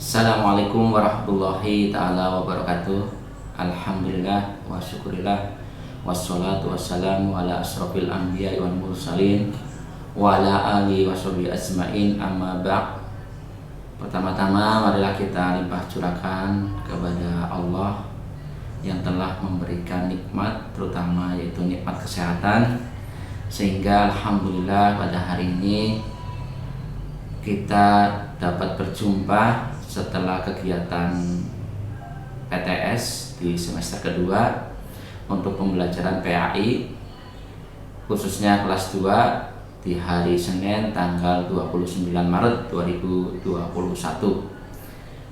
Assalamualaikum warahmatullahi ta'ala wabarakatuh. Alhamdulillah wa syukurillah, wassalatu wassalamu ala asrofil anbiya wal mursalin wa ala alihi wa sahbihi ajma'in, amma ba'd. Pertama-tama marilah kita limpah curahkan kepada Allah yang telah memberikan nikmat, terutama yaitu nikmat kesehatan, sehingga alhamdulillah pada hari ini kita dapat berjumpa setelah kegiatan PTS di semester kedua untuk pembelajaran PAI, khususnya kelas 2 di hari Senin tanggal 29 Maret 2021.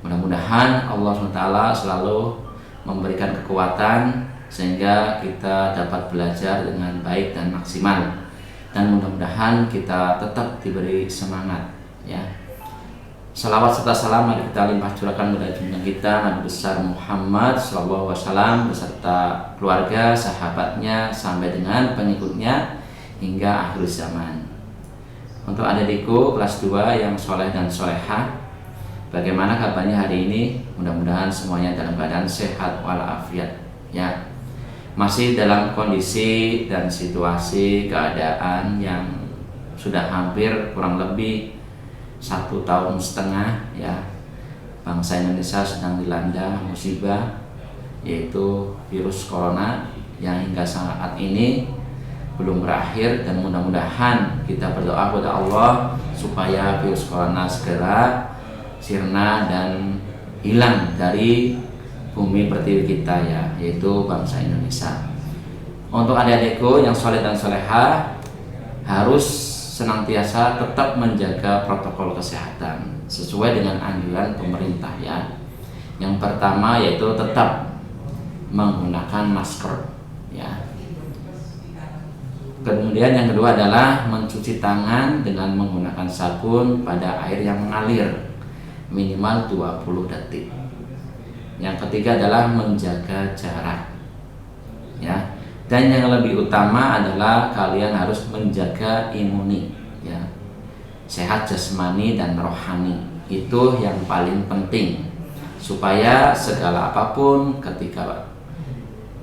Mudah-mudahan Allah SWT selalu memberikan kekuatan sehingga kita dapat belajar dengan baik dan maksimal, dan mudah-mudahan kita tetap diberi semangat, ya. Salawat serta salam mari kita limpah curahkan kepada junjungan kita Nabi besar Muhammad SAW beserta keluarga, sahabatnya, sampai dengan pengikutnya hingga akhir zaman. Untuk adik-adikku kelas 2 yang soleh dan solehah, bagaimana kabarnya hari ini? Mudah-mudahan semuanya dalam keadaan sehat walafiat, ya. Masih dalam kondisi dan situasi keadaan yang sudah hampir kurang lebih 1,5 tahun, ya, bangsa Indonesia sedang dilanda musibah, yaitu virus corona yang hingga saat ini belum berakhir, dan mudah-mudahan kita berdoa kepada Allah supaya virus corona segera sirna dan hilang dari bumi pertiwi kita, ya, yaitu bangsa Indonesia. Untuk adik-adikku yang soleh dan soleha, harus senantiasa tetap menjaga protokol kesehatan sesuai dengan anjuran pemerintah, ya. Yang pertama yaitu tetap menggunakan masker, ya. Kemudian yang kedua adalah mencuci tangan dengan menggunakan sabun pada air yang mengalir minimal 20 detik. Yang ketiga adalah menjaga jarak, ya. Dan yang lebih utama adalah kalian harus menjaga imuni, ya. Sehat jasmani dan rohani itu yang paling penting, supaya segala apapun ketika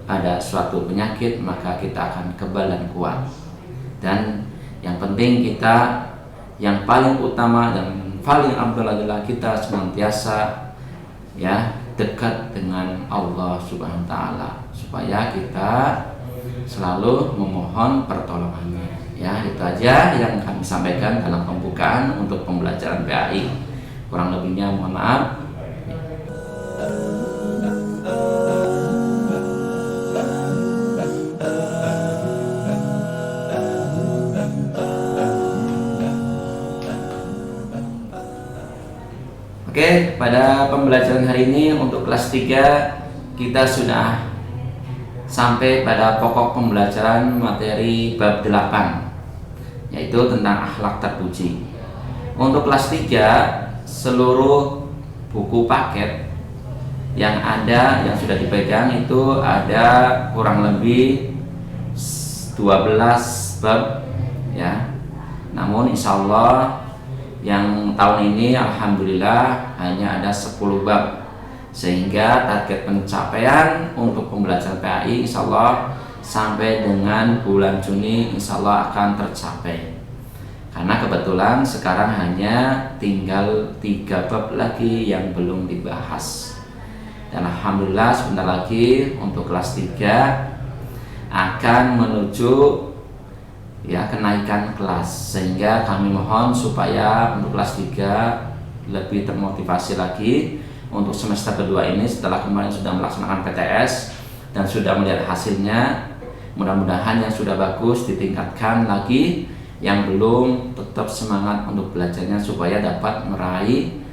ada suatu penyakit maka kita akan kebal dan kuat. Dan yang penting kita, yang paling utama dan paling afdal adalah kita senantiasa, ya, dekat dengan Allah Subhanahu wa taala, supaya kita selalu memohon pertolongannya, ya. Itu aja yang kami sampaikan dalam pembukaan untuk pembelajaran PAI. Kurang lebihnya mohon maaf. Oke, pada pembelajaran hari ini untuk kelas 3 kita sudah sampai pada pokok pembelajaran materi bab 8, yaitu tentang akhlak terpuji. Untuk kelas 3 seluruh buku paket yang ada, yang sudah dipegang itu ada kurang lebih 12 bab, ya. Namun insya Allah yang tahun ini alhamdulillah hanya ada 10 bab, sehingga target pencapaian untuk pembelajaran PAI insya Allah sampai dengan bulan Juni insya Allah akan tercapai, karena kebetulan sekarang hanya tinggal 3 bab lagi yang belum dibahas. Dan alhamdulillah sebentar lagi untuk kelas 3 akan menuju, ya, kenaikan kelas, sehingga kami mohon supaya untuk kelas 3 lebih termotivasi lagi untuk semester kedua ini. Setelah kemarin sudah melaksanakan PTS dan sudah melihat hasilnya, mudah-mudahan yang sudah bagus ditingkatkan lagi, yang belum tetap semangat untuk belajarnya supaya dapat meraih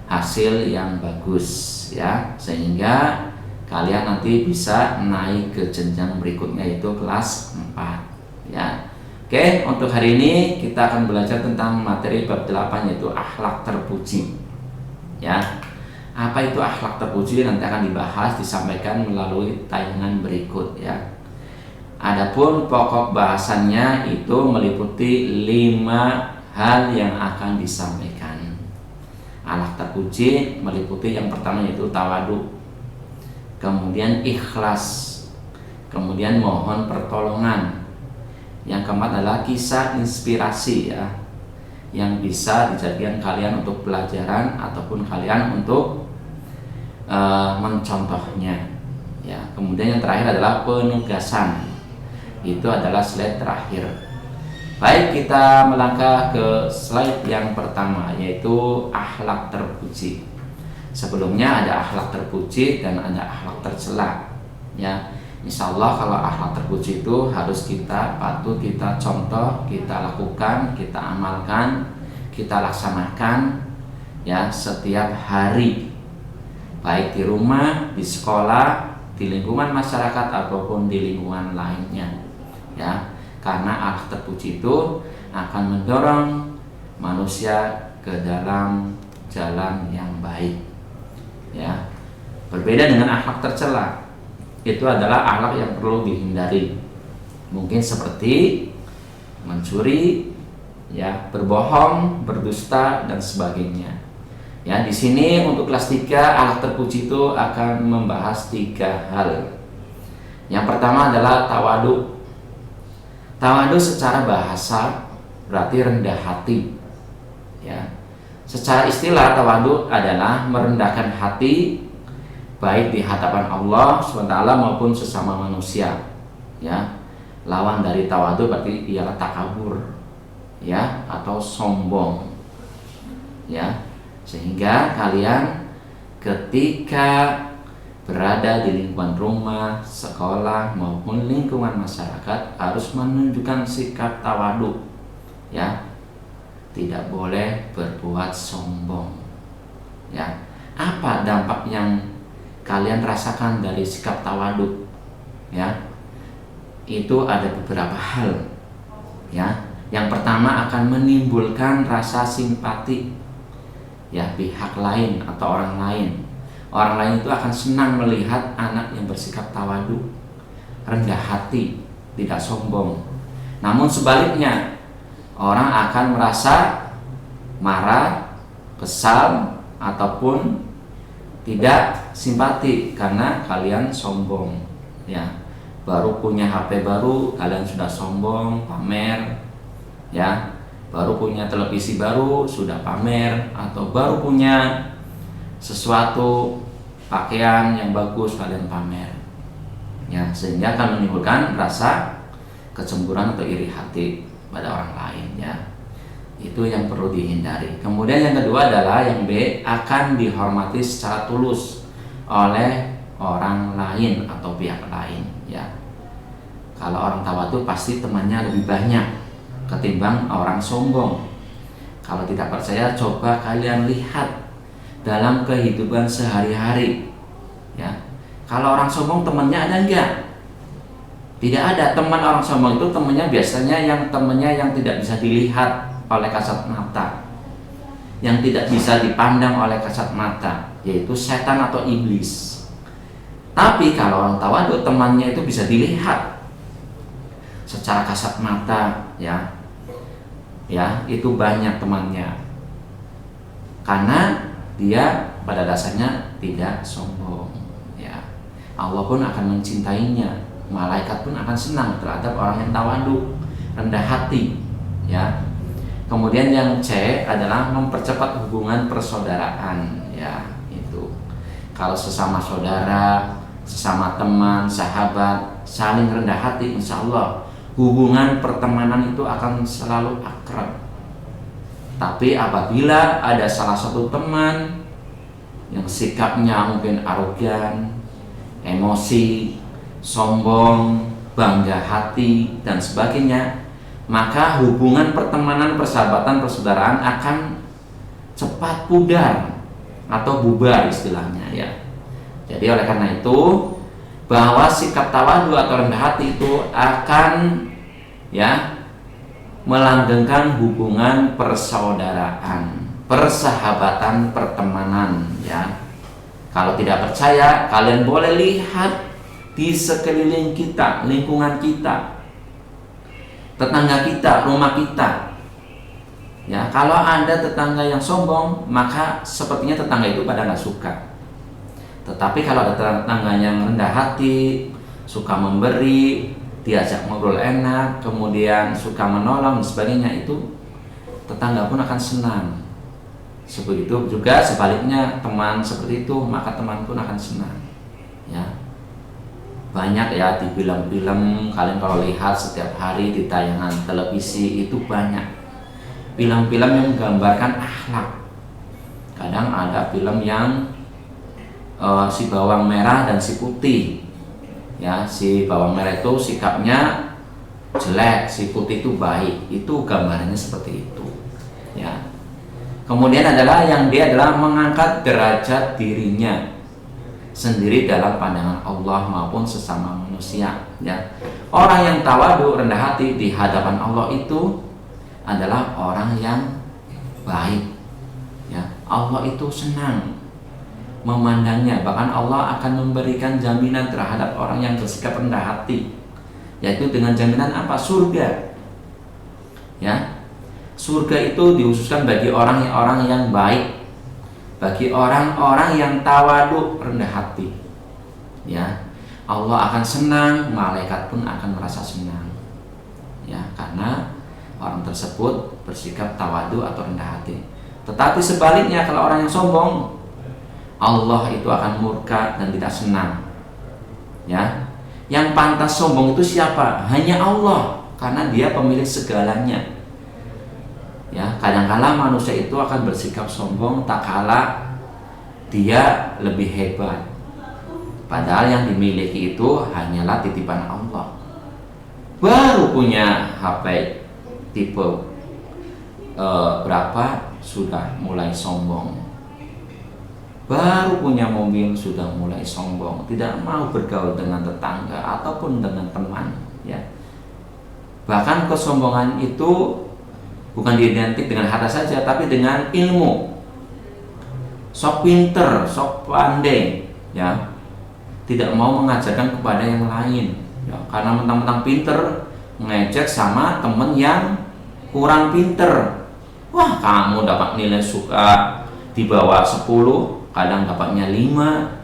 hasil yang bagus, ya, sehingga kalian nanti bisa naik ke jenjang berikutnya yaitu kelas 4, ya. Oke, untuk hari ini kita akan belajar tentang materi bab 8 yaitu akhlak terpuji, ya. Apa itu akhlak terpuji nanti akan dibahas, disampaikan melalui tayangan berikut, ya. Adapun pokok bahasannya itu meliputi 5 hal yang akan disampaikan. Akhlak terpuji meliputi yang pertama yaitu tawadu, kemudian ikhlas, kemudian mohon pertolongan. Yang keempat adalah kisah inspirasi ya, yang bisa dijadikan kalian untuk pelajaran ataupun kalian untuk mencontohnya ya. Kemudian yang terakhir adalah penugasan. Itu adalah slide terakhir. Baik, kita melangkah ke slide yang pertama yaitu akhlak terpuji. Sebelumnya ada akhlak terpuji dan ada akhlak tercela ya. Insya Allah kalau akhlak terpuji itu harus kita patut kita contoh, kita lakukan, kita amalkan, kita laksanakan ya setiap hari, baik di rumah, di sekolah, di lingkungan masyarakat ataupun di lingkungan lainnya ya. Karena akhlak terpuji itu akan mendorong manusia ke dalam jalan yang baik ya. Berbeda dengan akhlak tercela, itu adalah akhlak yang perlu dihindari. Mungkin seperti mencuri, ya, berbohong, berdusta dan sebagainya. Ya, di sini untuk kelas 3 akhlak terpuji itu akan membahas 3 hal. Yang pertama adalah tawadu. Tawadu secara bahasa berarti rendah hati. Ya. Secara istilah tawadu adalah merendahkan hati baik di hadapan Allah SWT maupun sesama manusia ya. Lawan dari tawadu berarti ialah takabur ya, atau sombong ya. Sehingga kalian ketika berada di lingkungan rumah, sekolah maupun lingkungan masyarakat harus menunjukkan sikap tawadu ya. Tidak boleh berbuat sombong ya. Apa dampak yang kalian rasakan dari sikap tawadu ya? Itu ada beberapa hal ya. Yang pertama akan menimbulkan rasa simpati ya pihak lain atau orang lain. Orang lain itu akan senang melihat anak yang bersikap tawadu, rendah hati, tidak sombong. Namun sebaliknya, orang akan merasa marah, kesal ataupun tidak simpati karena kalian sombong ya. Baru punya HP baru kalian sudah sombong, pamer ya. Baru punya televisi baru sudah pamer, atau baru punya sesuatu pakaian yang bagus kalian pamer ya, sehingga akan menimbulkan rasa kecemburuan atau iri hati pada orang lain ya. Itu yang perlu dihindari. Kemudian yang kedua adalah yang B, akan dihormati secara tulus oleh orang lain atau pihak lain ya. Kalau orang tawadu pasti temannya lebih banyak ketimbang orang sombong. Kalau tidak percaya, coba kalian lihat dalam kehidupan sehari-hari ya. Kalau orang sombong temannya ada enggak? Tidak ada. Teman orang sombong itu temannya biasanya temannya yang tidak bisa dilihat oleh kasat mata, yang tidak bisa dipandang oleh kasat mata, yaitu setan atau iblis. Tapi kalau orang tawadu temannya itu bisa dilihat secara kasat mata ya. Ya, itu banyak temannya. Karena dia pada dasarnya tidak sombong ya. Allah pun akan mencintainya, malaikat pun akan senang terhadap orang yang tawadu, rendah hati ya. Kemudian yang C adalah mempercepat hubungan persaudaraan ya. Itu kalau sesama saudara, sesama teman, sahabat saling rendah hati, insya Allah hubungan pertemanan itu akan selalu akrab. Tapi apabila ada salah satu teman yang sikapnya mungkin arogan, emosi, sombong, bangga hati dan sebagainya, maka hubungan pertemanan, persahabatan, persaudaraan akan cepat pudar atau bubar istilahnya ya. Jadi oleh karena itu, bahwa sikap tawadu atau rendah hati itu akan ya melanggengkan hubungan persaudaraan, persahabatan, pertemanan ya. Kalau tidak percaya, kalian boleh lihat di sekeliling kita, lingkungan kita, tetangga kita, rumah kita Ya, kalau ada tetangga yang sombong, maka sepertinya tetangga itu pada nggak suka. Tetapi kalau ada tetangga yang rendah hati, suka memberi, diajak ngobrol enak, kemudian suka menolong dan sebagainya, itu tetangga pun akan senang. Seperti itu juga sebaliknya, teman seperti itu, maka teman pun akan senang. Ya. Banyak ya di film-film, kalian kalau lihat setiap hari di tayangan televisi itu banyak film-film yang menggambarkan akhlak. Kadang ada film yang si bawang merah dan si putih. Ya, si bawang merah itu sikapnya jelek, si putih itu baik. Itu gambarannya seperti itu. Ya. Kemudian adalah yang dia adalah mengangkat derajat dirinya sendiri dalam pandangan Allah maupun sesama manusia. Ya. Orang yang tawadu, rendah hati di hadapan Allah itu adalah orang yang baik. Ya, Allah itu senang memandangnya. Bahkan Allah akan memberikan jaminan terhadap orang yang bersikap rendah hati, yaitu dengan jaminan apa? Surga. Ya, surga itu dikhususkan bagi orang-orang yang baik, bagi orang-orang yang tawadu, rendah hati. Ya, Allah akan senang, malaikat pun akan merasa senang. Ya, karena orang tersebut bersikap tawadu atau rendah hati. Tetapi sebaliknya, kalau orang yang sombong, Allah itu akan murka dan tidak senang. Ya, yang pantas sombong itu siapa? Hanya Allah, karena Dia pemilik segalanya. Ya, kadang-kala manusia itu akan bersikap sombong tak kala dia lebih hebat. Padahal yang dimiliki itu hanyalah titipan Allah. Baru punya HP tipe berapa sudah mulai sombong, baru punya mobil sudah mulai sombong, tidak mau bergaul dengan tetangga ataupun dengan teman. Ya, bahkan kesombongan itu bukan identik dengan harta saja, tapi dengan ilmu. Sok pinter, sok pandai, ya, tidak mau mengajarkan kepada yang lain. Ya, karena mentang-mentang pinter ngejek sama temen yang kurang pinter. Wah, kamu dapat nilai suka di bawah 10, kadang dapatnya 5,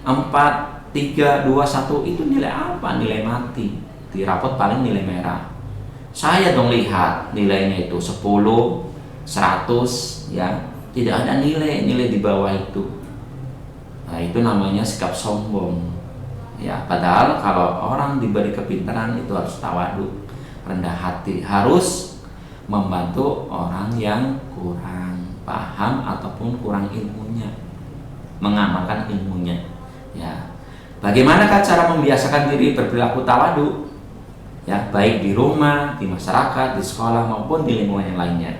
4, 3, 2, 1. Itu nilai apa? Nilai mati. Di rapot paling nilai merah. Saya dong lihat nilainya itu 10, 100, ya. Tidak ada nilai di bawah itu. Nah, itu namanya sikap sombong. Ya, padahal kalau orang diberi kepintaran itu harus tawadu, rendah hati, harus membantu orang yang kurang paham ataupun kurang ilmunya, mengamalkan ilmunya. Ya, bagaimanakah cara membiasakan diri berperilaku tawadu? Ya, baik di rumah, di masyarakat, di sekolah maupun di lingkungan yang lainnya.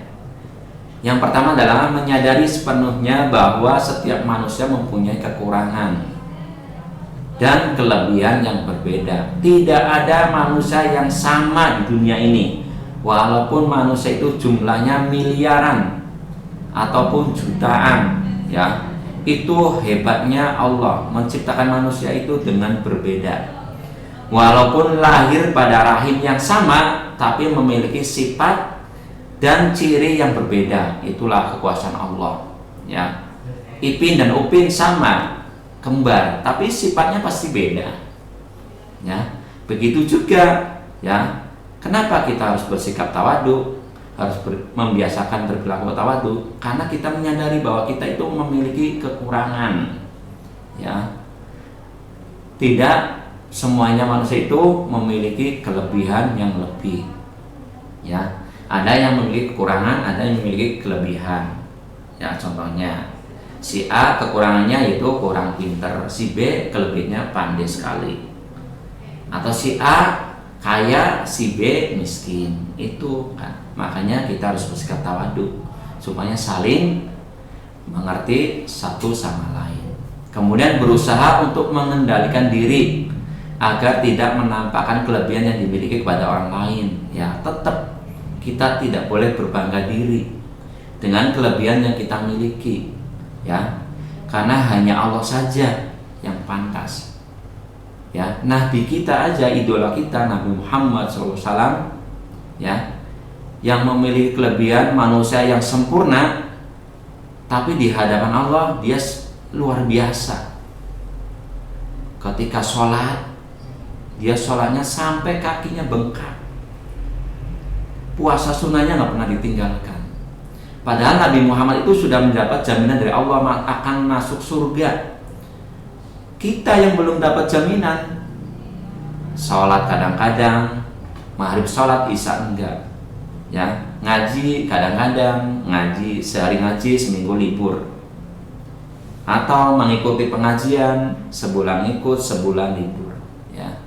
Yang pertama adalah menyadari sepenuhnya bahwa setiap manusia mempunyai kekurangan dan kelebihan yang berbeda. Tidak ada manusia yang sama di dunia ini, walaupun manusia itu jumlahnya miliaran ataupun jutaan. Ya, itu hebatnya Allah menciptakan manusia itu dengan berbeda. Walaupun lahir pada rahim yang sama, tapi memiliki sifat dan ciri yang berbeda. Itulah kekuasaan Allah. Ya, Ipin dan Upin sama, kembar, tapi sifatnya pasti beda. Ya, begitu juga. Ya, kenapa kita harus bersikap tawadu, harus membiasakan berperilaku tawadu? Karena kita menyadari bahwa kita itu memiliki kekurangan. Ya, tidak semuanya manusia itu memiliki kelebihan yang lebih. Ya, ada yang memiliki kekurangan, ada yang memiliki kelebihan. Ya, contohnya si A kekurangannya yaitu kurang pinter, si B kelebihannya pandai sekali. Atau si A kaya, si B miskin. Itu kan. Makanya kita harus bersikap tawadu supaya saling mengerti satu sama lain. Kemudian berusaha untuk mengendalikan diri agar tidak menampakkan kelebihan yang dimiliki kepada orang lain. Ya, tetap kita tidak boleh berbangga diri dengan kelebihan yang kita miliki, ya, karena hanya Allah saja yang pantas. Ya, Nabi kita aja, idola kita Nabi Muhammad SAW, ya, yang memiliki kelebihan, manusia yang sempurna, tapi di hadapan Allah dia luar biasa. Ketika sholat, dia sholatnya sampai kakinya bengkak. Puasa sunnahnya nggak pernah ditinggalkan. Padahal Nabi Muhammad itu sudah mendapat jaminan dari Allah akan masuk surga. Kita yang belum dapat jaminan, sholat kadang-kadang, maghrib sholat, isya enggak, ya, ngaji kadang-kadang, ngaji sehari ngaji, seminggu libur, atau mengikuti pengajian sebulan ikut, sebulan libur, ya.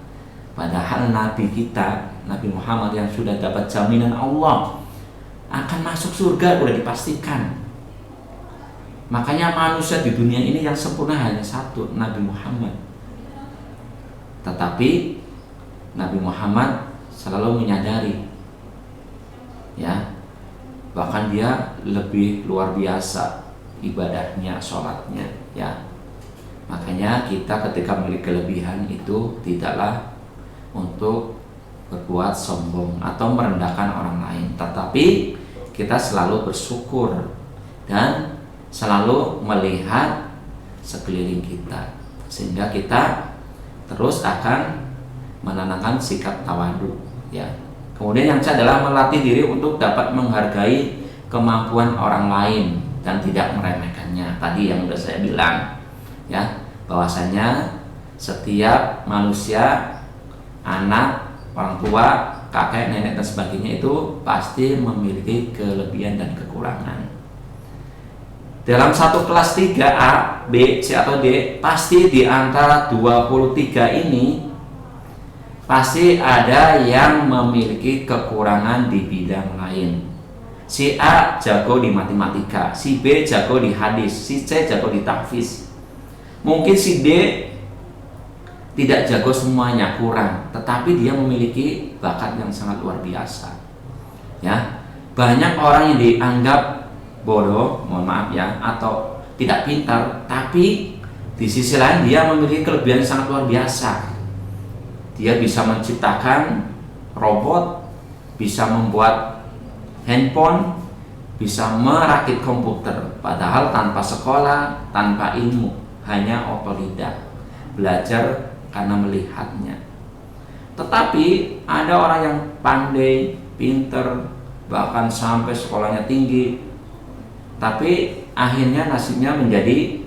Padahal Nabi kita, Nabi Muhammad yang sudah dapat jaminan Allah akan masuk surga udah dipastikan. Makanya manusia di dunia ini yang sempurna hanya satu, Nabi Muhammad. Tetapi Nabi Muhammad selalu menyadari, ya, bahkan dia lebih luar biasa ibadahnya, sholatnya, ya. Makanya kita ketika memiliki kelebihan itu tidaklah untuk berbuat sombong atau merendahkan orang lain, tetapi kita selalu bersyukur dan selalu melihat sekeliling kita, sehingga kita terus akan menanamkan sikap tawadu, ya. Kemudian yang kedua adalah melatih diri untuk dapat menghargai kemampuan orang lain dan tidak meremehkannya. Tadi yang sudah saya bilang, ya, bahwasanya setiap manusia, anak, orang tua, kakek, nenek dan sebagainya itu pasti memiliki kelebihan dan kekurangan. Dalam satu kelas 3A, B, C atau D, pasti di antara 23 ini pasti ada yang memiliki kekurangan di bidang lain. Si A jago di matematika, si B jago di hadis, si C jago di tahfiz. Mungkin si D tidak jago semuanya, kurang, tetapi dia memiliki bakat yang sangat luar biasa, ya. Banyak orang yang dianggap bodoh, mohon maaf ya, atau tidak pintar, tapi di sisi lain dia memiliki kelebihan yang sangat luar biasa. Dia bisa menciptakan robot, bisa membuat handphone, bisa merakit komputer, padahal tanpa sekolah, tanpa ilmu, hanya otodidak, belajar karena melihatnya. Tetapi ada orang yang pandai, pinter, bahkan sampai sekolahnya tinggi, tapi akhirnya nasibnya menjadi,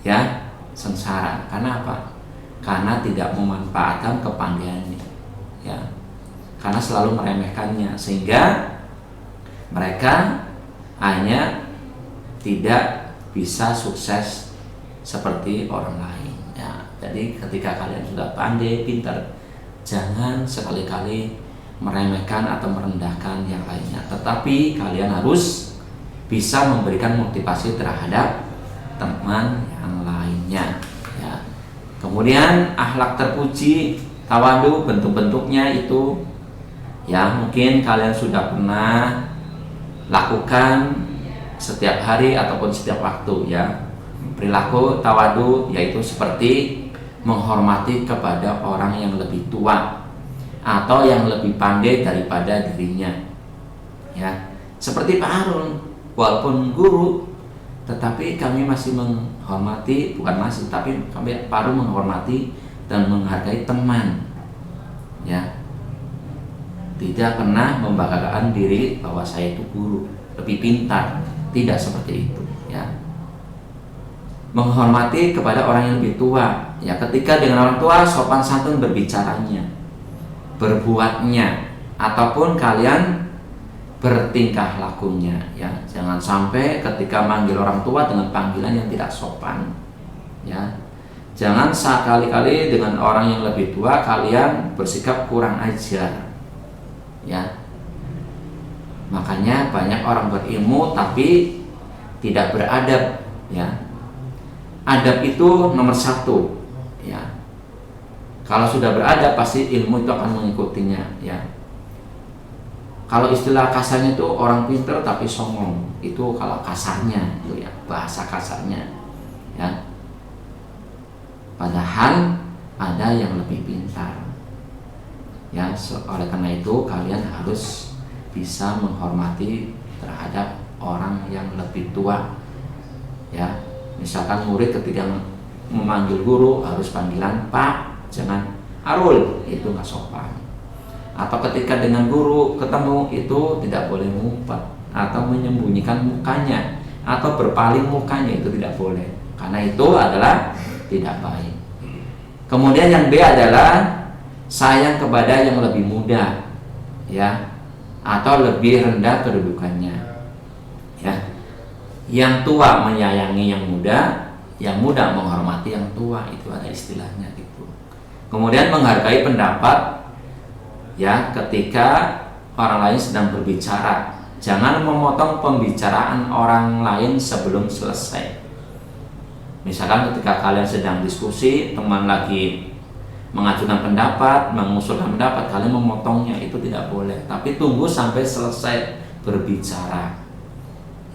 ya, sengsara. Karena apa? Karena tidak memanfaatkan kepandaiannya, ya. Karena selalu meremehkannya, sehingga mereka hanya tidak bisa sukses seperti orang lain, ya. Jadi ketika kalian sudah pandai, pintar, jangan sekali-kali meremehkan atau merendahkan yang lainnya, tetapi kalian harus bisa memberikan motivasi terhadap teman yang lainnya, ya. Kemudian akhlak terpuji, tawadu, bentuk-bentuknya itu, ya, mungkin kalian sudah pernah lakukan setiap hari ataupun setiap waktu, ya. Perilaku tawadu yaitu seperti menghormati kepada orang yang lebih tua atau yang lebih pandai daripada dirinya, ya. Seperti Pak Harun, walaupun guru, tetapi kami masih menghormati, bukan masih, tapi kami baru menghormati dan menghargai teman, ya. Tidak pernah membanggakan diri bahwa saya itu guru, lebih pintar, tidak seperti itu, ya. Menghormati kepada orang yang lebih tua, ya, ketika dengan orang tua sopan santun berbicaranya, berbuatnya, ataupun kalian bertingkah lakunya, ya. Jangan sampai ketika manggil orang tua dengan panggilan yang tidak sopan, ya. Jangan sekali-kali dengan orang yang lebih tua kalian bersikap kurang ajar, ya. Makanya banyak orang berilmu tapi tidak beradab, ya. Adab itu nomor satu, ya. Kalau sudah beradab pasti ilmu itu akan mengikutinya, ya. Kalau istilah kasarnya itu orang pinter tapi songong, itu kalau kasarnya itu, ya, bahasa kasarnya, ya. Padahal ada yang lebih pintar, ya. Oleh karena itu kalian harus bisa menghormati terhadap orang yang lebih tua. Ya, misalkan murid ketika memanggil guru harus panggilan Pak, jangan Arul, itu nggak sopan. Atau ketika dengan guru ketemu itu tidak boleh ngumpet atau menyembunyikan mukanya atau berpaling mukanya, itu tidak boleh, karena itu adalah tidak baik. Kemudian yang B adalah sayang kepada yang lebih muda, ya, atau lebih rendah kedudukannya, ya. Yang tua menyayangi yang muda menghormati yang tua, itu ada istilahnya gitu. Kemudian menghargai pendapat, ya, ketika orang lain sedang berbicara, jangan memotong pembicaraan orang lain sebelum selesai. Misalkan ketika kalian sedang diskusi, teman lagi mengajukan pendapat, mengusulkan pendapat, kalian memotongnya, itu tidak boleh. Tapi tunggu sampai selesai berbicara.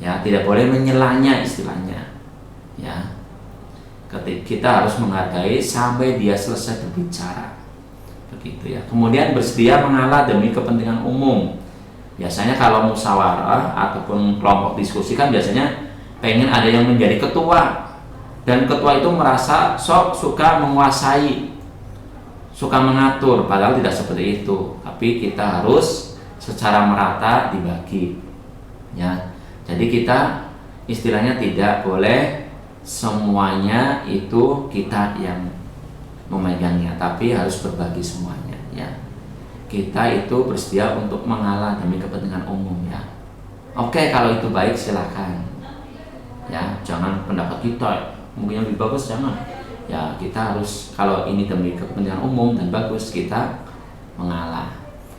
Ya, tidak boleh menyelanya istilahnya. Ya. Kita harus menghargai sampai dia selesai berbicara. Begitu ya. Kemudian bersedia mengalah demi kepentingan umum. Biasanya kalau musyawarah ataupun kelompok diskusi kan biasanya pengen ada yang menjadi ketua. Dan ketua itu merasa suka menguasai, suka mengatur, padahal tidak seperti itu. Tapi kita harus secara merata dibagi, ya. Jadi kita istilahnya tidak boleh semuanya itu kita yang memegangnya, tapi harus berbagi semuanya, ya. Kita itu bersedia untuk mengalah demi kepentingan umum, ya. Oke, kalau itu baik silakan, ya. Jangan pendapat kita mungkin yang lebih bagus, jangan. Ya, kita harus, kalau ini demi kepentingan umum dan bagus, kita mengalah.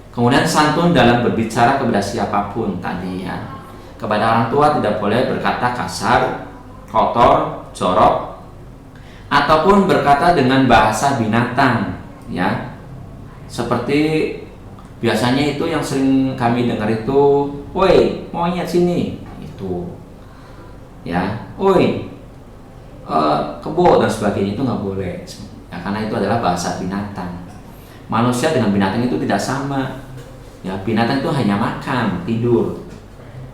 Kemudian santun dalam berbicara kepada siapapun tadi, ya. Kepada orang tua tidak boleh berkata kasar, kotor, jorok, ataupun berkata dengan bahasa binatang, ya. Seperti biasanya itu yang sering kami dengar itu, "Woi, monyet sini." Itu. Ya, "Woi, kebo," dan sebagainya, itu nggak boleh, ya, karena itu adalah bahasa binatang. Manusia dengan binatang itu tidak sama, ya. Binatang itu hanya makan, tidur,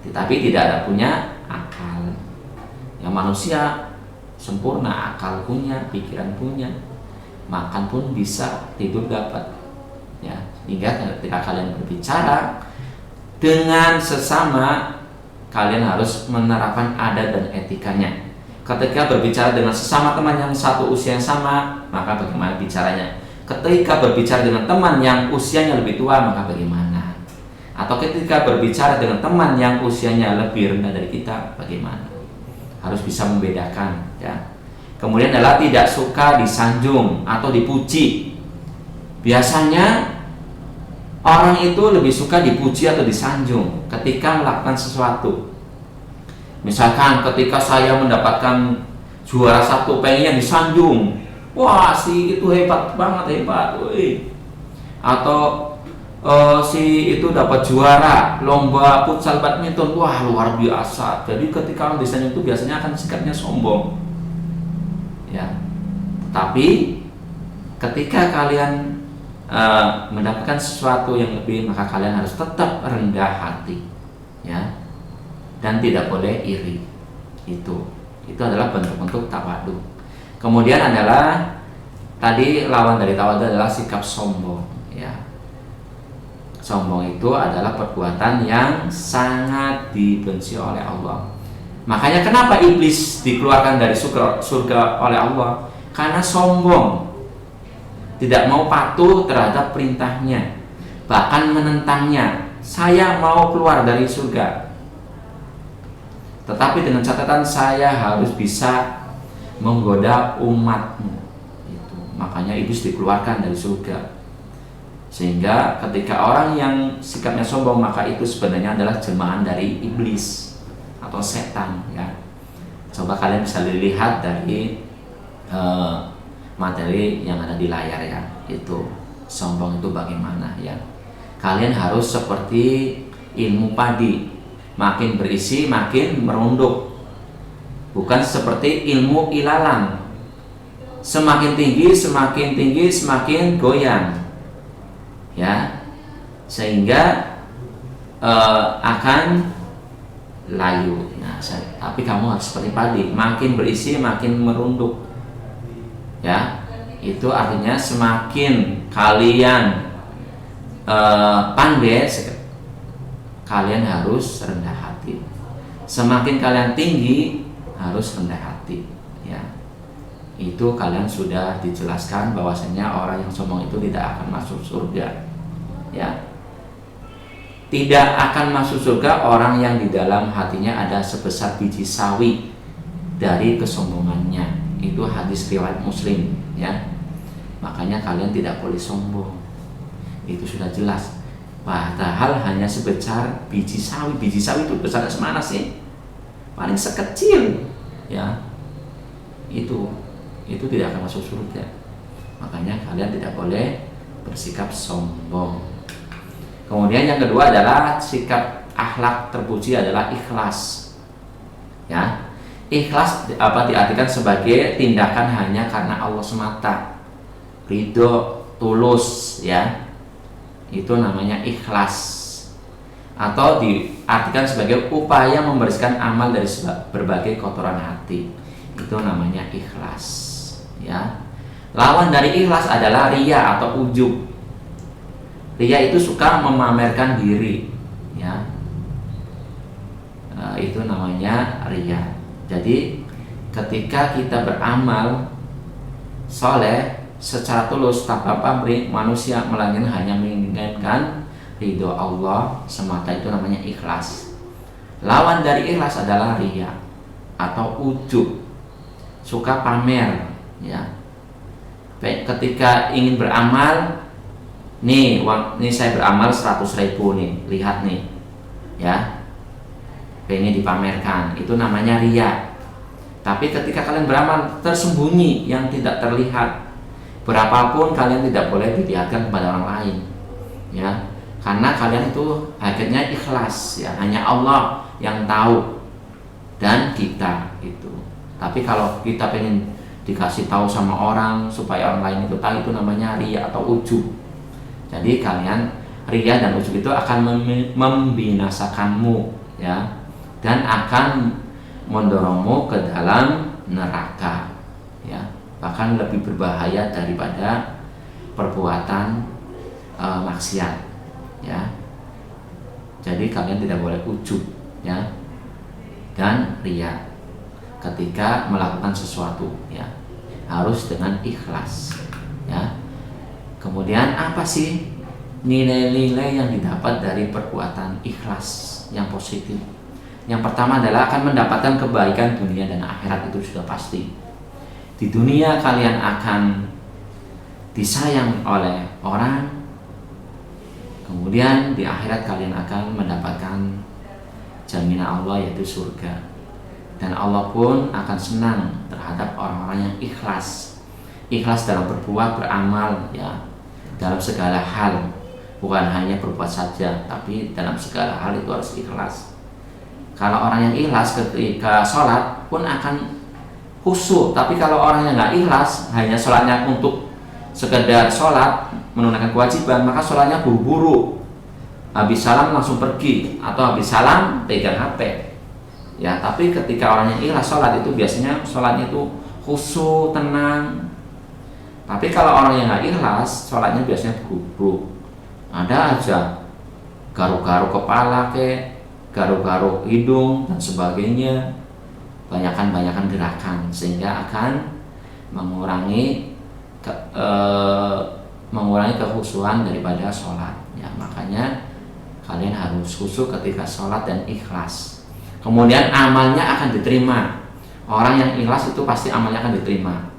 tetapi tidak ada punya akal. Ya, manusia sempurna, akal punya, pikiran punya, makan pun bisa, tidur dapat, ya. Hingga ketika kalian berbicara dengan sesama, kalian harus menerapkan adat dan etikanya. Ketika berbicara dengan sesama teman yang satu usia yang sama, maka bagaimana bicaranya? Ketika berbicara dengan teman yang usianya lebih tua, maka bagaimana? Atau ketika berbicara dengan teman yang usianya lebih rendah dari kita, bagaimana? Harus bisa membedakan, ya. Kemudian adalah tidak suka disanjung atau dipuji. Biasanya orang itu lebih suka dipuji atau disanjung ketika melakukan sesuatu. Misalkan ketika saya mendapatkan juara 1, pengen disanjung, wah si itu hebat banget, hebat, woi. Atau si itu dapat juara lomba futsal badminton, wah luar biasa. Jadi ketika orang disanjung itu biasanya akan sikapnya sombong, ya. Tapi ketika kalian mendapatkan sesuatu yang lebih, maka kalian harus tetap rendah hati, ya. Dan tidak boleh iri. Itu adalah bentuk-bentuk tawadu. Kemudian adalah tadi lawan dari tawadu adalah sikap sombong, ya. Sombong itu adalah perbuatan yang sangat dibenci oleh Allah. Makanya kenapa iblis dikeluarkan dari surga oleh Allah? Karena sombong, tidak mau patuh terhadap perintahnya, bahkan menentangnya. Saya mau keluar dari surga, tetapi dengan catatan saya harus bisa menggoda umatmu. Itu. Makanya iblis dikeluarkan dari surga. Sehingga ketika orang yang sikapnya sombong, maka itu sebenarnya adalah jelmaan dari iblis atau setan, ya. Coba kalian bisa lihat dari materi yang ada di layar, ya. Itu sombong itu bagaimana, ya. Kalian harus seperti ilmu padi, makin berisi makin merunduk, bukan seperti ilmu ilalang, semakin tinggi semakin goyang, ya. Sehingga akan layu. Nah, tapi kamu harus seperti padi, makin berisi makin merunduk. Ya, itu artinya semakin kalian pandai, kalian harus rendah hati. Semakin kalian tinggi, harus rendah hati. Ya, itu kalian sudah dijelaskan bahwasanya orang yang sombong itu tidak akan masuk surga. Ya, tidak akan masuk surga orang yang di dalam hatinya ada sebesar biji sawi dari kesombongannya. Itu hadis riwayat Muslim, ya. Makanya kalian tidak boleh sombong. Itu sudah jelas. Padahal hanya sebesar biji sawi. Biji sawi itu besar semana sih? Paling sekecil, ya. Itu tidak akan masuk surga. Makanya kalian tidak boleh bersikap sombong. Kemudian yang kedua adalah sikap akhlak terpuji adalah ikhlas. Ya. Ikhlas diartikan sebagai tindakan hanya karena Allah semata, ridho, tulus, ya, itu namanya ikhlas. Atau diartikan sebagai upaya membersihkan amal dari berbagai kotoran hati, itu namanya ikhlas, ya. Lawan dari ikhlas adalah riya atau ujub. Riya itu suka memamerkan diri, ya, itu namanya riya. Jadi ketika kita beramal soleh secara tulus tanpa pamrih, manusia melainkan hanya menginginkan ridho Allah semata, itu namanya ikhlas. Lawan dari ikhlas adalah riya atau ujub, suka pamer, ya. Ketika ingin beramal, nih saya beramal 100.000 nih, lihat nih, ya, pengen dipamerkan, itu namanya riya. Tapi ketika kalian beramal tersembunyi yang tidak terlihat, berapapun kalian tidak boleh dilihatkan kepada orang lain, ya, karena kalian itu akhirnya ikhlas, ya, hanya Allah yang tahu dan kita itu. Tapi kalau kita pengen dikasih tahu sama orang supaya orang lain itu tahu, itu namanya riya atau ujub. Jadi kalian riya dan ujub itu akan membinasakanmu, ya, dan akan mendorongmu ke dalam neraka, ya, bahkan lebih berbahaya daripada perbuatan maksiat, ya. Jadi kalian tidak boleh ujub, ya, dan riya ketika melakukan sesuatu, ya, harus dengan ikhlas, ya. Kemudian apa sih nilai-nilai yang didapat dari perbuatan ikhlas yang positif? Yang pertama adalah akan mendapatkan kebaikan dunia dan akhirat, itu sudah pasti. Di dunia kalian akan disayang oleh orang, kemudian di akhirat kalian akan mendapatkan jaminan Allah, yaitu surga. Dan Allah pun akan senang terhadap orang-orang yang ikhlas. Ikhlas dalam berbuat, beramal, ya, dalam segala hal, bukan hanya berbuat saja, tapi dalam segala hal itu harus ikhlas. Kalau orang yang ikhlas ketika sholat pun akan khusyuk. Tapi kalau orang yang nggak ikhlas, hanya sholatnya untuk sekedar sholat, menunaikan kewajiban, maka sholatnya buru-buru, habis salam langsung pergi, atau habis salam pegang HP, ya. Tapi ketika orang yang ikhlas sholat itu biasanya sholatnya itu khusyuk, tenang. Tapi kalau orang yang nggak ikhlas, sholatnya biasanya buru-buru, ada aja garuk-garuk kepala, garuk-garuk hidung dan sebagainya, banyakan gerakan, sehingga akan mengurangi kekhusyuan daripada sholat, ya. Makanya kalian harus khusyuk ketika sholat dan ikhlas. Kemudian amalnya akan diterima. Orang yang ikhlas itu pasti amalnya akan diterima.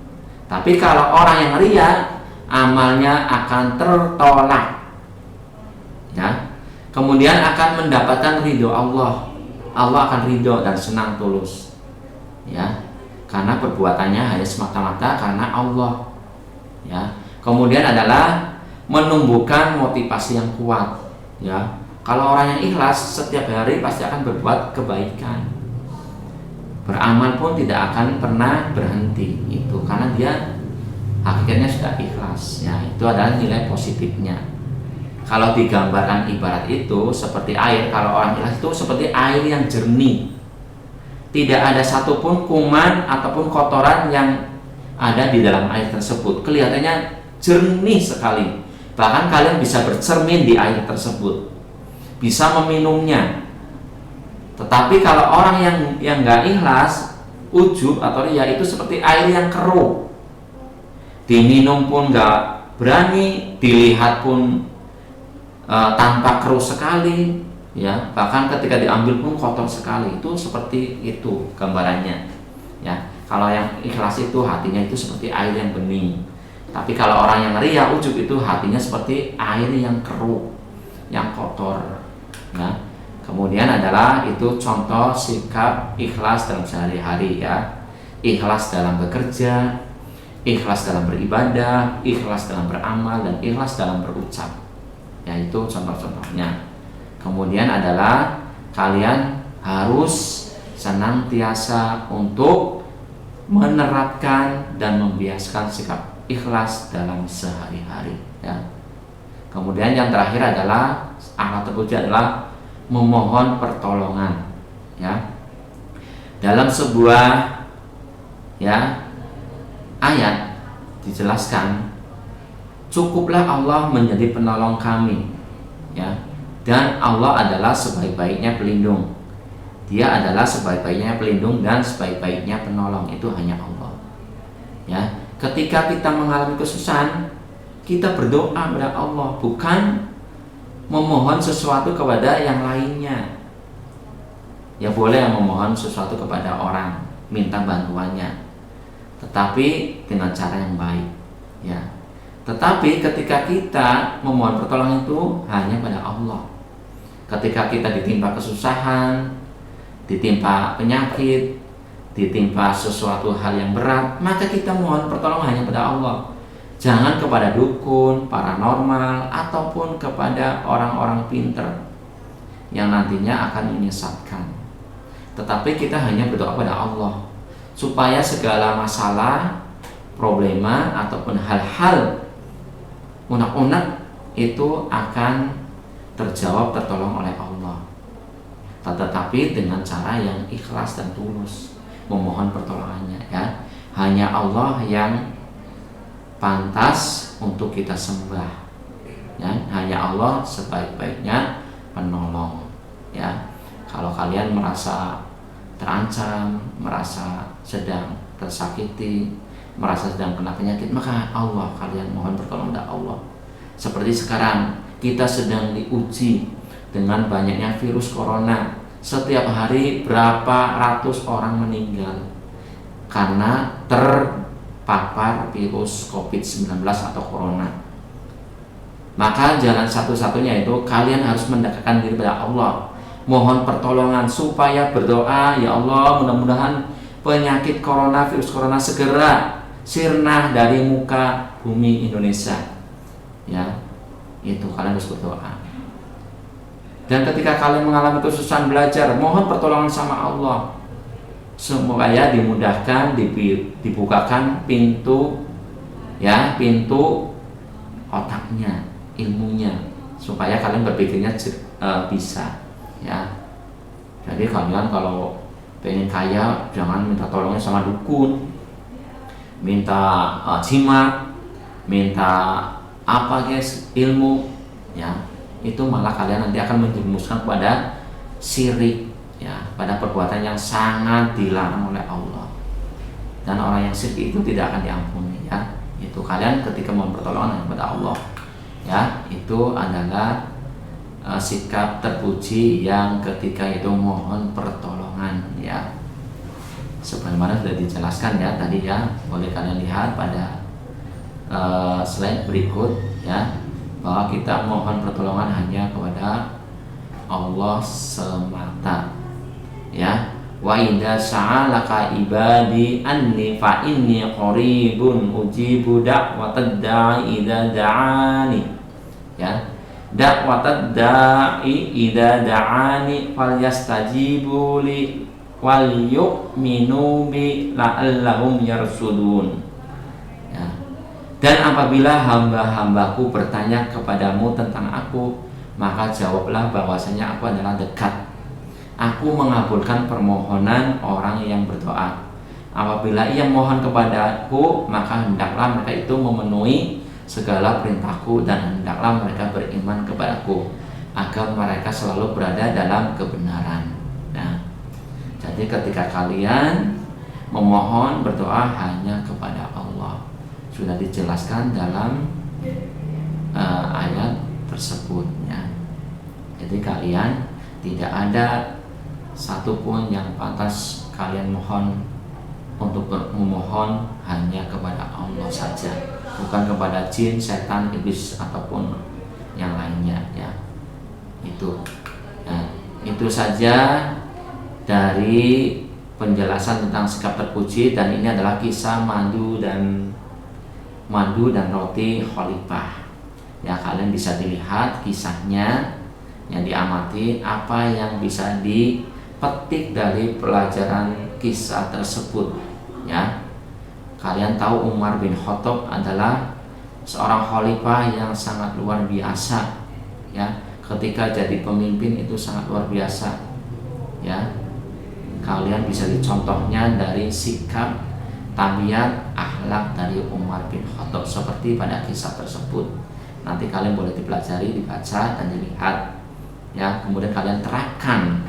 Tapi kalau orang yang riya, amalnya akan tertolak, ya. Kemudian akan mendapatkan ridho Allah. Allah akan ridho dan senang tulus, ya, karena perbuatannya hanya semata-mata karena Allah, ya. Kemudian adalah menumbuhkan motivasi yang kuat, ya. Kalau orang yang ikhlas setiap hari pasti akan berbuat kebaikan. Beramal pun tidak akan pernah berhenti, itu karena dia hakikatnya sudah ikhlas, ya. Itu adalah nilai positifnya. Kalau digambarkan ibarat itu seperti air, kalau orang ikhlas itu seperti air yang jernih, tidak ada satupun kuman ataupun kotoran yang ada di dalam air tersebut. Kelihatannya jernih sekali. Bahkan kalian bisa bercermin di air tersebut, bisa meminumnya. Tetapi kalau orang yang nggak ikhlas, ujub atau riya, itu seperti air yang keruh. Diminum pun nggak berani, dilihat pun tanpa keruh sekali, ya. Bahkan ketika diambil pun kotor sekali. Itu seperti itu gambarannya, ya. Kalau yang ikhlas itu hatinya itu seperti air yang bening. Tapi kalau orang yang riya, ujub, itu hatinya seperti air yang keruh, yang kotor. Nah, kemudian adalah itu contoh sikap ikhlas dalam sehari-hari, ya. Ikhlas dalam bekerja, ikhlas dalam beribadah, ikhlas dalam beramal, dan ikhlas dalam berucap. Ya, itu contoh-contohnya. Kemudian adalah kalian harus senantiasa untuk menerapkan dan membiasakan sikap ikhlas dalam sehari-hari, ya. Kemudian yang terakhir adalah akhlak terpuji adalah memohon pertolongan, ya. Dalam sebuah, ya, ayat dijelaskan, cukuplah Allah menjadi penolong kami, ya, dan Allah adalah sebaik-baiknya pelindung. Dia adalah sebaik-baiknya pelindung dan sebaik-baiknya penolong, itu hanya Allah, ya. Ketika kita mengalami kesusahan, kita berdoa kepada Allah, bukan memohon sesuatu kepada yang lainnya. Ya, boleh memohon sesuatu kepada orang, minta bantuannya, tetapi dengan cara yang baik, ya. Tetapi ketika kita memohon pertolongan itu hanya pada Allah. Ketika kita ditimpa kesusahan, ditimpa penyakit, ditimpa sesuatu hal yang berat, maka kita mohon pertolongan hanya pada Allah. Jangan kepada dukun, paranormal, ataupun kepada orang-orang pinter yang nantinya akan menyesatkan. Tetapi kita hanya berdoa pada Allah, supaya segala masalah, problema, ataupun hal-hal unek-unek itu akan terjawab, tertolong oleh Allah. Tetapi dengan cara yang ikhlas dan tulus memohon pertolongannya, ya. Hanya Allah yang pantas untuk kita sembah, ya. Hanya Allah sebaik-baiknya penolong, ya. Kalau kalian merasa terancam, merasa sedang tersakiti, merasa sedang kena penyakit, maka Allah, kalian mohon pertolongan kepada Allah. Seperti sekarang kita sedang diuji dengan banyaknya virus corona. Setiap hari berapa ratus orang meninggal karena terpapar virus COVID-19 atau corona. Maka jalan satu-satunya itu kalian harus mendekatkan diri kepada Allah, mohon pertolongan, supaya berdoa, ya Allah, mudah-mudahan penyakit corona, virus corona segera sirna dari muka bumi Indonesia, ya. Itu kalian harus berdoa. Dan ketika kalian mengalami kesusahan belajar, mohon pertolongan sama Allah, supaya dimudahkan, dibukakan pintu, ya, pintu otaknya, ilmunya, supaya kalian berpikirnya bisa, ya. Jadi kalian kalau pengen kaya, jangan minta tolongnya sama dukun, minta jimat, minta apa guys, ilmu, ya. Itu malah kalian nanti akan menjerumuskan kepada syirik, ya, pada perbuatan yang sangat dilarang oleh Allah. Dan orang yang syirik itu tidak akan diampuni, ya. Itu kalian ketika mohon pertolongan kepada Allah, ya, itu adalah sikap terpuji yang ketika itu mohon pertolongan, ya. Sebagaimana sudah dijelaskan, ya, tadi, ya. Boleh kalian lihat pada slide berikut, ya, bahwa kita mohon pertolongan hanya kepada Allah semata, ya. Wa idza sa'alaka ibadi anni fa inni qaribun ujibu da'watad da'i idza da'ani, ya. Da'watad da'i idza da'ani falyastajibu li wal yu'minu bi la'allahum yarsudun, ya. Dan apabila hamba-hambaku bertanya kepadamu tentang aku, maka jawablah bahwasanya aku adalah dekat. Aku mengabulkan permohonan orang yang berdoa. Apabila ia mohon kepadaku, maka hendaklah mereka itu memenuhi segala perintahku, dan hendaklah mereka beriman kepadaku, agar mereka selalu berada dalam kebenaran. Nah, jadi ketika kalian memohon berdoa hanya kepada Allah, sudah dijelaskan dalam ayat tersebut ya. Jadi kalian tidak ada satupun yang pantas kalian mohon untuk memohon hanya kepada Allah saja, bukan kepada jin, setan, iblis ataupun yang lainnya ya. Itu saja dari penjelasan tentang sikap terpuji, dan ini adalah kisah madu dan roti khalifah ya. Kalian bisa dilihat kisahnya, yang diamati apa yang bisa dipetik dari pelajaran kisah tersebut ya. Kalian tahu Umar bin Khattab adalah seorang khalifah yang sangat luar biasa ya. Ketika jadi pemimpin itu sangat luar biasa ya. Kalian bisa dicontohnya dari sikap, tabiat, akhlak dari Umar bin Khattab seperti pada kisah tersebut. Nanti kalian boleh dipelajari, dibaca dan dilihat ya. Kemudian kalian terapkan.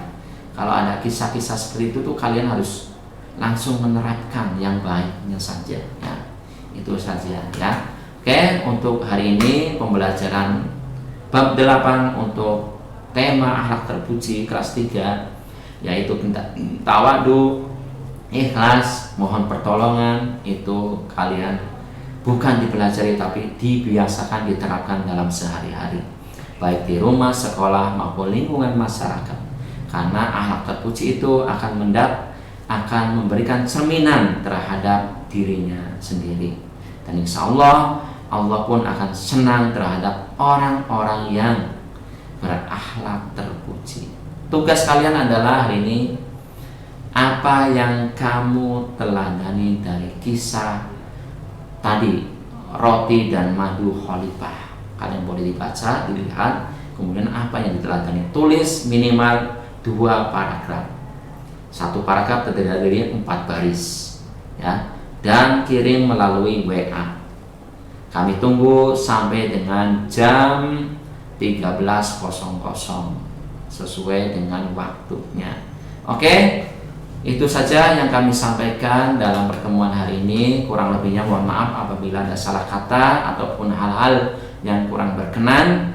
Kalau ada kisah-kisah seperti itu tuh kalian harus langsung menerapkan yang baiknya saja ya. Itu saja ya. Oke, untuk hari ini pembelajaran bab 8 untuk tema akhlak terpuji kelas 3, yaitu tawadu, ikhlas, mohon pertolongan. Itu kalian bukan dipelajari tapi dibiasakan, diterapkan dalam sehari-hari, baik di rumah, sekolah maupun lingkungan masyarakat. Karena akhlak terpuji itu akan memberikan cerminan terhadap dirinya sendiri, dan insya Allah Allah pun akan senang terhadap orang-orang yang berakhlak terpuji. Tugas kalian adalah hari ini, apa yang kamu teladani dari kisah tadi roti dan madu khalifah. Kalian boleh dibaca, dilihat, kemudian apa yang diteladani, tulis minimal 2 paragraf. 1 paragraf terdiri dari 4 baris ya, dan kirim melalui WA. Kami tunggu sampai dengan jam 13.00 sesuai dengan waktunya. Oke, itu saja yang kami sampaikan dalam pertemuan hari ini. Kurang lebihnya mohon maaf apabila ada salah kata ataupun hal-hal yang kurang berkenan.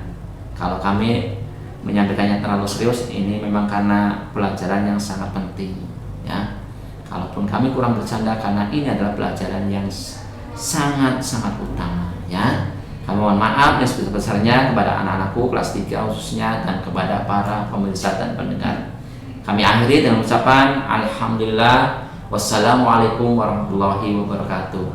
Kalau kami menyampaikannya terlalu serius, ini memang karena pelajaran yang sangat penting ya. Kalaupun kami kurang bercanda, karena ini adalah pelajaran yang sangat-sangat utama ya. Kami mohon maaf yang sebesar-besarnya kepada anak-anakku kelas 3 khususnya, dan kepada para pemirsa dan pendengar. Kami akhiri dengan ucapan alhamdulillah, wassalamualaikum warahmatullahi wabarakatuh.